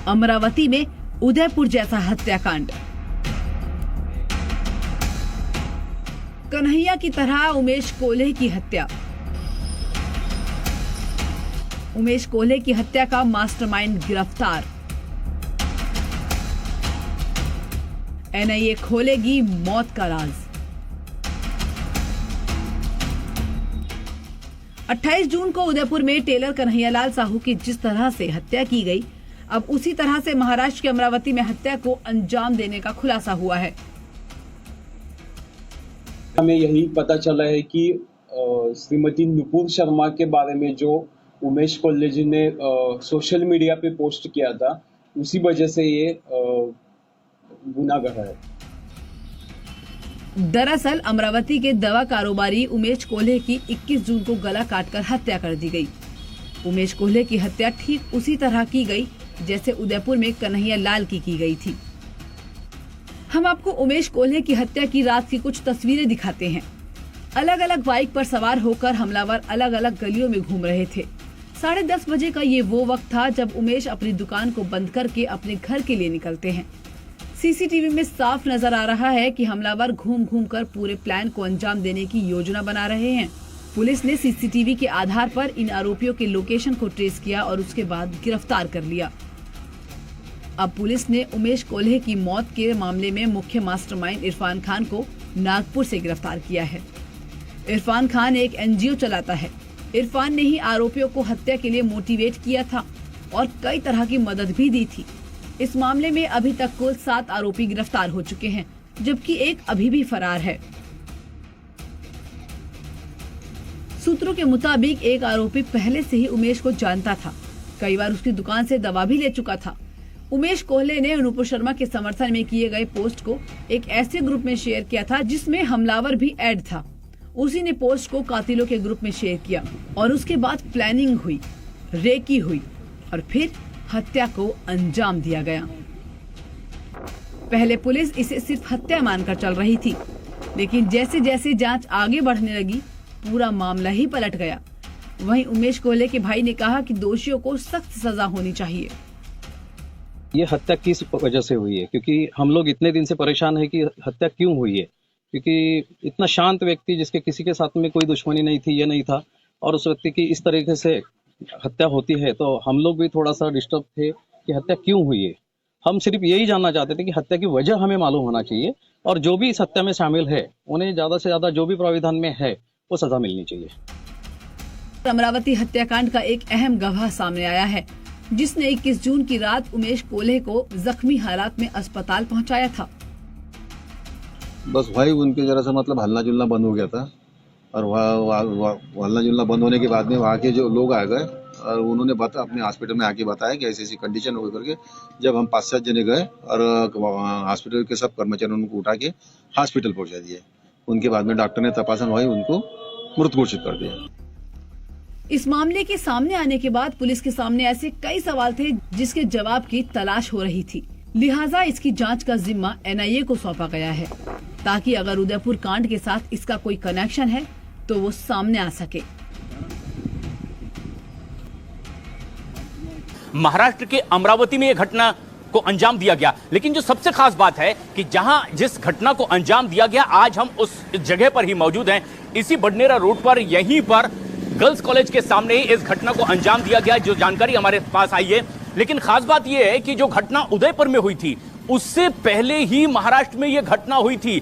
अमरावती में उदयपुर जैसा हत्याकांड। कन्हैया की तरह उमेश कोल्हे की हत्या। उमेश कोल्हे की हत्या का मास्टरमाइंड गिरफ्तार। एनआईए खोलेगी मौत का राज। 28 जून को उदयपुर में टेलर कन्हैयालाल साहू की जिस तरह से हत्या की गई, अब उसी तरह से महाराष्ट्र के अमरावती में हत्या को अंजाम देने का खुलासा हुआ है। हमें यही पता चला है कि श्रीमती नुपुर शर्मा के बारे में जो उमेश कोल्हे जी ने सोशल मीडिया पे पोस्ट किया था, उसी वजह से ये गुनाहगार है। दरअसल अमरावती के दवा कारोबारी उमेश कोल्हे की 21 जून को गला काटकर हत्या कर दी गई। उमेश कोल्हे की हत्या ठीक उसी तरह की गई जैसे उदयपुर में कन्हैयालाल की गई थी। हम आपको उमेश कोल्हे की हत्या की रात की कुछ तस्वीरें दिखाते हैं। अलग अलग बाइक पर सवार होकर हमलावर अलग अलग गलियों में घूम रहे थे। 10:30 बजे का ये वो वक्त था जब उमेश अपनी दुकान को बंद करके अपने घर के लिए निकलते हैं। सीसीटीवी में साफ नजर आ रहा है कि हमलावर घूम घूम कर पूरे प्लान को अंजाम देने की योजना बना रहे हैं। पुलिस ने सीसीटीवी के आधार पर इन आरोपियों के लोकेशन को ट्रेस किया और उसके बाद गिरफ्तार कर लिया। अब पुलिस ने उमेश कोल्हे की मौत के मामले में मुख्य मास्टरमाइंड इरफान खान को नागपुर से गिरफ्तार किया है। इरफान खान एक एनजीओ चलाता है। इरफान ने ही आरोपियों को हत्या के लिए मोटिवेट किया था और कई तरह की मदद भी दी थी। इस मामले में अभी तक कुल 7 आरोपी गिरफ्तार हो चुके हैं, जबकि एक अभी भी फरार है। सूत्रों के मुताबिक एक आरोपी पहले से ही उमेश को जानता था, कई बार उसकी दुकान से दवा भी ले चुका था। उमेश कोल्हे ने नुपुर शर्मा के समर्थन में किए गए पोस्ट को एक ऐसे ग्रुप में शेयर किया था जिसमें हमलावर भी ऐड था। उसी ने पोस्ट को कातिलों के ग्रुप में शेयर किया और उसके बाद प्लानिंग हुई, रेकी हुई और फिर हत्या को अंजाम दिया गया। पहले पुलिस इसे सिर्फ हत्या मानकर चल रही थी, लेकिन जैसे जैसे जांच आगे बढ़ने लगी पूरा मामला ही पलट गया। वहीं उमेश कोल्हे के भाई ने कहा कि दोषियों को सख्त सजा होनी चाहिए। ये हत्या किस वजह से हुई है, क्योंकि हम लोग इतने दिन से परेशान है कि हत्या क्यों हुई है, क्योंकि इतना शांत व्यक्ति जिसके किसी के साथ में कोई दुश्मनी नहीं थी, ये नहीं था, और उस व्यक्ति की इस तरीके से हत्या होती है तो हम लोग भी थोड़ा सा डिस्टर्ब थे कि हत्या क्यों हुई है। हम सिर्फ यही जानना चाहते थे कि हत्या की वजह हमें मालूम होना चाहिए और जो भी इस हत्या में शामिल है उन्हें ज्यादा से ज्यादा जो भी प्राविधान में है वो सजा मिलनी चाहिए। अमरावती हत्याकांड का एक अहम गवाह सामने आया है, जिसने 21 जून की रात उमेश कोल्हे को जख्मी हालात में अस्पताल पहुंचाया था। बस भाई उनके जरा सा मतलब हल्ला जुलना बंद हो गया था और हल्ला जुलना बंद होने के बाद में वहाँ के जो लोग आ गए और उन्होंने अपने हॉस्पिटल में आके बताया कि ऐसी ऐसी कंडीशन हो करके। जब हम 5-7 जने गए और हॉस्पिटल के सब कर्मचारी उनको उठा के हॉस्पिटल पहुंचा दिए। उनके बाद में डॉक्टर ने तपासन हुई, उनको मृत घोषित कर दिया। इस मामले के सामने आने के बाद पुलिस के सामने ऐसे कई सवाल थे जिसके जवाब की तलाश हो रही थी। लिहाजा इसकी जांच का जिम्मा एनआईए को सौंपा गया है, ताकि अगर उदयपुर कांड के साथ इसका कोई कनेक्शन है तो वो सामने आ सके। महाराष्ट्र के अमरावती में यह घटना को अंजाम दिया गया, लेकिन जो सबसे खास बात है कि जहां जिस घटना को अंजाम दिया गया, आज हम उस जगह पर ही मौजूद हैं। इसी बडनेरा रोड पर, यहीं पर गर्ल्स कॉलेज के सामने ही इस घटना को अंजाम दिया गया, जो जानकारी हमारे पास आई है। लेकिन खास बात यह है कि जो घटना उदयपुर में हुई थी उससे पहले ही महाराष्ट्र में यह घटना हुई थी।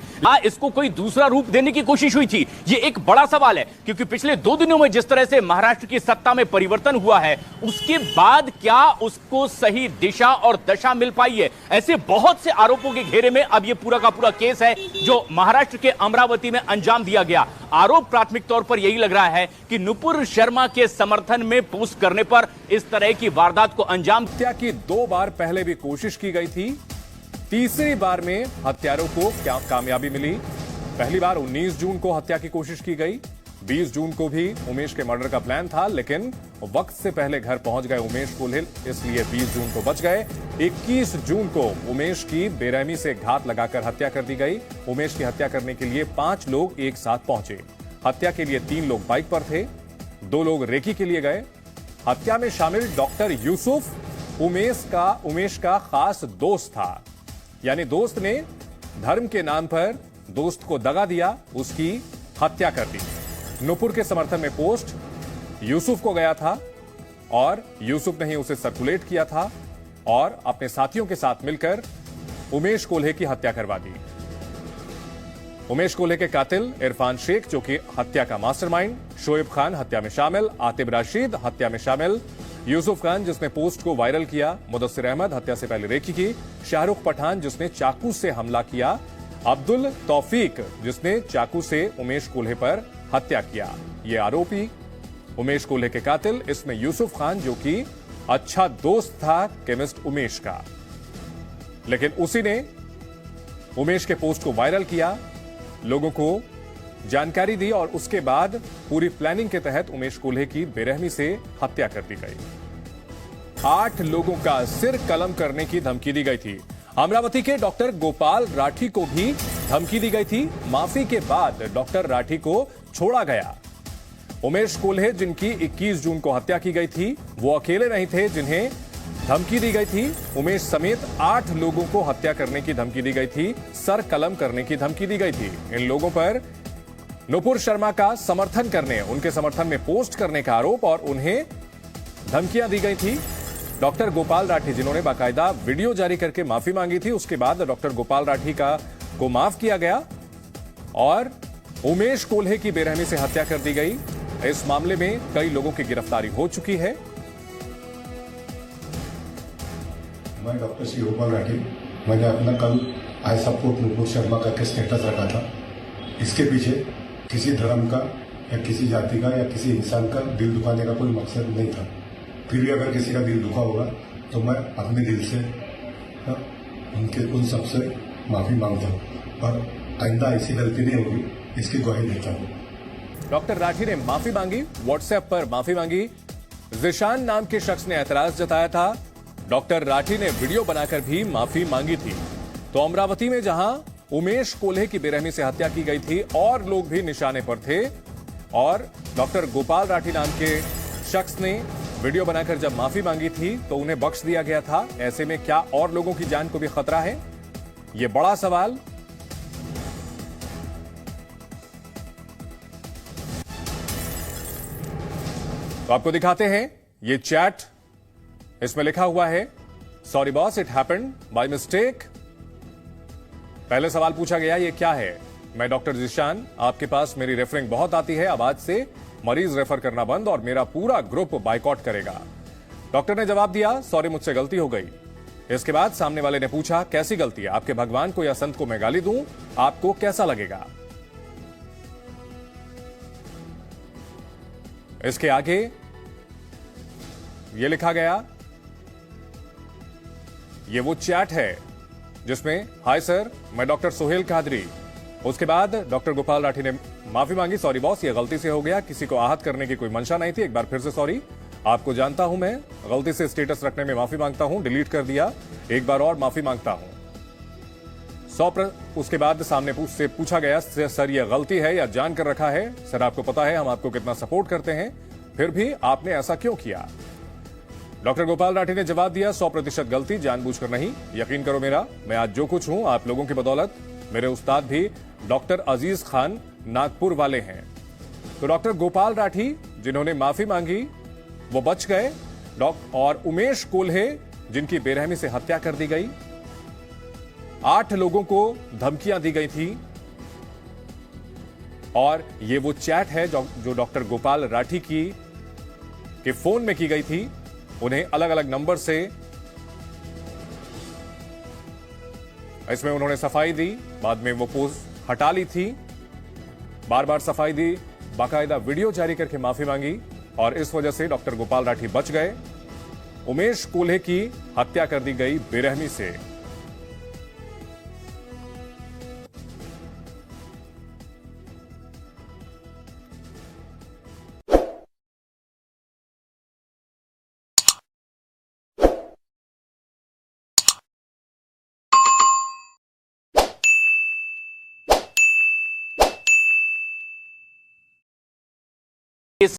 इसको कोई दूसरा रूप देने की कोशिश हुई थी, ये एक बड़ा सवाल है, क्योंकि पिछले 2 दिनों में जिस तरह से महाराष्ट्र की सत्ता में परिवर्तन हुआ है, उसके बाद क्या उसको सही दिशा और दशा मिल पाई है? ऐसे बहुत से आरोपों के घेरे में अब यह पूरा का पूरा केस है जो महाराष्ट्र के अमरावती में अंजाम दिया गया। आरोप प्राथमिक तौर पर यही लग रहा है कि नुपुर शर्मा के समर्थन में पोस्ट करने पर इस तरह की वारदात को अंजाम। हत्या की 2 बार पहले भी कोशिश की गई थी, तीसरी बार में हत्यारों को क्या कामयाबी मिली। पहली बार 19 जून को हत्या की कोशिश की गई, 20 जून को भी उमेश के मर्डर का प्लान था, लेकिन वक्त से पहले घर पहुंच गए उमेश कोल्हे, इसलिए 20 जून को बच गए। 21 जून को उमेश की बेरहमी से घात लगाकर हत्या कर दी गई। उमेश की हत्या करने के लिए 5 लोग एक साथ पहुंचे। हत्या के लिए 3 लोग बाइक पर थे, 2 लोग रेकी के लिए गए। हत्या में शामिल डॉक्टर यूसुफ उमेश का खास दोस्त था, यानी दोस्त ने धर्म के नाम पर दोस्त को दगा दिया, उसकी हत्या कर दी। नुपुर के समर्थन में पोस्ट यूसुफ को गया था और यूसुफ ने ही उसे सर्कुलेट किया था और अपने साथियों के साथ मिलकर उमेश कोल्हे की हत्या करवा दी। उमेश कोल्हे के कातिल इरफान शेख, जो कि हत्या का मास्टरमाइंड, शोएब खान हत्या में शामिल, आतिब रशीद हत्या में शामिल, यूसुफ खान जिसने पोस्ट को वायरल किया, मुदस्सिर अहमद हत्या से पहले रेकी की, शाहरुख पठान जिसने चाकू से हमला किया, अब्दुल तौफीक जिसने चाकू से उमेश कोल्हे पर हत्या किया। ये आरोपी उमेश कोल्हे के कातिल, इसमें यूसुफ खान जो कि अच्छा दोस्त था केमिस्ट उमेश का, लेकिन उसी ने उमेश के पोस्ट को वायरल किया, लोगों को जानकारी दी और उसके बाद पूरी प्लानिंग के तहत उमेश कोल्हे की बेरहमी से हत्या कर दी गई। 8 लोगों का सिर कलम करने की धमकी दी गई थी। अमरावती के डॉक्टर गोपाल राठी को भी धमकी दी गई थी। माफी के बाद डॉक्टर राठी को छोड़ा गया। उमेश कोल्हे जिनकी 21 जून को हत्या की गई थी, वो अकेले नहीं थे जिन्हें धमकी दी गई थी। उमेश समेत 8 लोगों को हत्या करने की धमकी दी गई थी, सर कलम करने की धमकी दी गई थी। इन लोगों पर नुपुर शर्मा का समर्थन करने, उनके समर्थन में पोस्ट करने का आरोप और उन्हें धमकियां दी गई थी। डॉक्टर गोपाल राठी जिन्होंने बाकायदा वीडियो जारी करके माफी मांगी थी, उसके बाद डॉक्टर गोपाल राठी को माफ किया गया और उमेश कोल्हे की बेरहमी से हत्या कर दी गई। इस मामले में कई लोगों की गिरफ्तारी हो चुकी है। मैं डॉक्टर श्री गोपाल राठी, मैंने अपना कल आई सपोर्ट नुपुर शर्मा करके स्टेटस रखा था। इसके पीछे किसी धर्म का या किसी जाति का या किसी इंसान का दिल दुखाने का कोई मकसद नहीं था। फिर भी अगर किसी का दिल दुखा होगा तो मैं अपने दिल से उन सबसे माफी मांगता हूँ और आइंदा ऐसी गलती नहीं होगी, इसकी ग्वाही देता हूँ। डॉक्टर राठी ने माफी मांगी, व्हाट्सएप पर माफी मांगी। जिशान नाम के शख्स ने ऐतराज जताया था। डॉक्टर राठी ने वीडियो बनाकर भी माफी मांगी थी। तो अमरावती में जहां उमेश कोल्हे की बेरहमी से हत्या की गई थी और लोग भी निशाने पर थे और डॉक्टर गोपाल राठी नाम के शख्स ने वीडियो बनाकर जब माफी मांगी थी तो उन्हें बख्श दिया गया था। ऐसे में क्या और लोगों की जान को भी खतरा है? यह बड़ा सवाल। तो आपको दिखाते हैं ये चैट। इसमें लिखा हुआ है, sorry boss, it happened by mistake. पहले सवाल पूछा गया, ये क्या है? मैं डॉक्टर जिशान, आपके पास मेरी रेफरिंग बहुत आती है, अब आज से मरीज रेफर करना बंद और मेरा पूरा ग्रुप बाइकआउट करेगा। डॉक्टर ने जवाब दिया, सॉरी मुझसे गलती हो गई। इसके बाद सामने वाले ने पूछा, कैसी गलती है? आपके भगवान को या संत को मैं गाली दूं, आपको कैसा लगेगा? इसके आगे यह लिखा गया, ये वो चैट है जिसमें हाय सर, मैं डॉक्टर सोहेल कादरी। उसके बाद डॉक्टर गोपाल राठी ने माफी मांगी, सॉरी बॉस, ये गलती से हो गया, किसी को आहत करने की कोई मंशा नहीं थी, एक बार फिर से सॉरी, आपको जानता हूं मैं, गलती से स्टेटस रखने में माफी मांगता हूं, डिलीट कर दिया, एक बार और माफी मांगता हूं। उसके बाद सामने से पूछा गया, सर ये गलती है या जान कर रखा है? सर आपको पता है हम आपको कितना सपोर्ट करते हैं, फिर भी आपने ऐसा क्यों किया? डॉक्टर गोपाल राठी ने जवाब दिया, 100% गलती, जानबूझकर नहीं। यकीन करो मेरा, मैं आज जो कुछ हूं आप लोगों की बदौलत। मेरे उस्ताद भी डॉक्टर अजीज खान नागपुर वाले हैं। तो डॉक्टर गोपाल राठी जिन्होंने माफी मांगी वो बच गए, और उमेश कोल्हे जिनकी बेरहमी से हत्या कर दी गई, 8 लोगों को धमकियां दी गई थी। और ये वो चैट है जो डॉक्टर गोपाल राठी के फोन में की गई थी। उन्हें अलग अलग नंबर से इसमें उन्होंने सफाई दी, बाद में वो पोस्ट हटा ली थी, बार बार सफाई दी, बाकायदा वीडियो जारी करके माफी मांगी और इस वजह से डॉक्टर गोपाल राठी बच गए। उमेश कोल्हे की हत्या कर दी गई बेरहमी से।